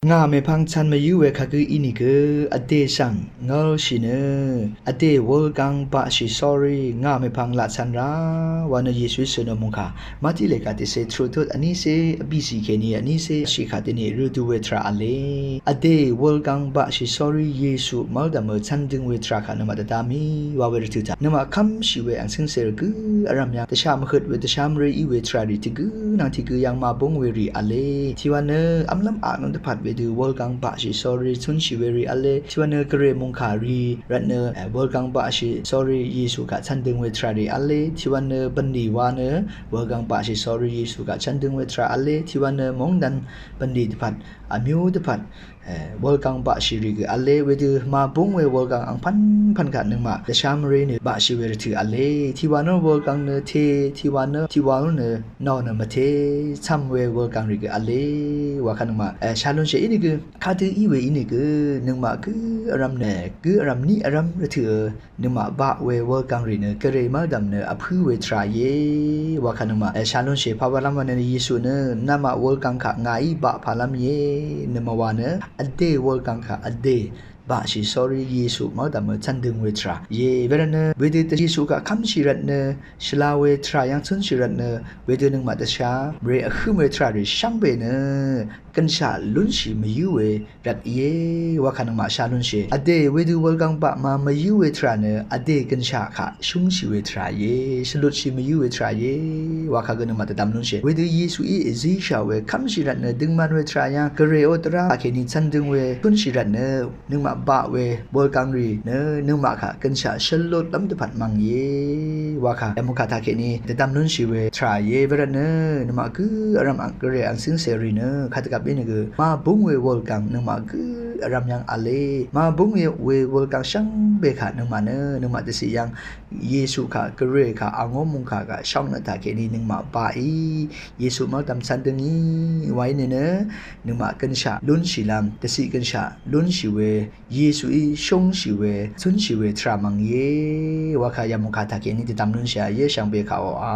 งาไม่พังชันมาอยู่เวคาคืออินิกอเดซังงอชิเนอเดวอลกังบะชิ sorry งาไม่พังละชันราวานเยซูสนมุขะมาติเลกาติเซทรูทุอันนี้เซอบิสิเคนีอันนี้เซชิคาตินีรูดูเวทราอเลอเดวอลกังบะชิ sorry เยซูมาดามชันดึงเวทราคานมาตตามีวาเวรตุตานมาคัมชิเวอังซิงเซรกืออารามยังตชามขดเวตชามเรอีเวทราริติกือนางติกือยังมาบงเวรีอเลทิวานเนอัมลัมอานนตพัดดูวอลกังบะชิ sorry ซุนชิเวรีอเลทิวันเนกเรมุงคารีรัตเนวอลกังบะชิ sorry เยซูกะชันดึงเวทรารีอเลทิวันเนบันดีวานเนวอลกังบะชิ sorry เยซูกะชันดึงเวทราอเลทิวันเนมงดันบันดีตพัดอามิวตพัดวอลกังบะชิริกอเลเวดูมาบงเววอลกังอังพันกันนึงมาแต่ชามเรเนบะชิเวรถืออเลทิวันเนวอลกังเนเททิวันเนนอนมาเทซัมเววอลกังริกอเลว่าคันมาชาลุนเชอินิกคาตืออีเวอินิกนึงมาคืออารามเนคืออารามนี้อารามรถือนึงมาบะเววอลกังริเนกเรมาดัมเนอพือเวทราเยว่าคันมาชาลุนเชภาวะลามันเนเยซูเนนามาวอลกังขะงายบะพาลามเยนมาวาเนอเดวอลกังขะอเดบะชิ sorry เยซูมาดามชันดึงเวทราเยเวรเนเวเดตเยซูกะคัมชิรัตเนชลาเวทรายังซุนชิรัตเนเวเดนึงมาตชาเรอคือเวทราริช่างเบเนกันชาลุนชิมายูเวรัตเยวะคันมาชาลุนเชอเดเวดูวอลกังบะมายูเวทราเนอเดกันชาค่ะชุงชิเวทราเยชลุชิมายูเวทราเยวะคากนมาตดามลุนเชเวดูเยซูอีเอซิชาเวคัมชิรัตเนดึงมันเวทรายังกเรโอตราเคนิชันดึงเวซุนชิรัตเนนึงมาบะเวบอลกังรีเนนึงมาค่ะกันชาชลดลำตพัดมังเยวะค่ะยมุคาทาเคนีตดามลุนชิเวทราเยเวรเนนึงมาคืออารามอังกเรอังซิงเซรีเนคาตกับนี่คือมาบุงเววอลกังนึงมาคืออารามยังอเลมาบุงเววอลกังช่างเบค่ะนึงมานึงมาตสิยังเยซูค่ะกเรค่ะอางอมุงค่ะช่องนาทาเคนีนึงมาปาอีเยซูมาตามสันดึงอีไว้เนนึงมากันชาลุนชิลามตสิกันชาลุนชิเวเยซูอีชงชิเวซุนชิเวทรามังเยวะค่ะยามุคาทาเคนีติตามลุนชาเยช่างเบค่ะอ๋อ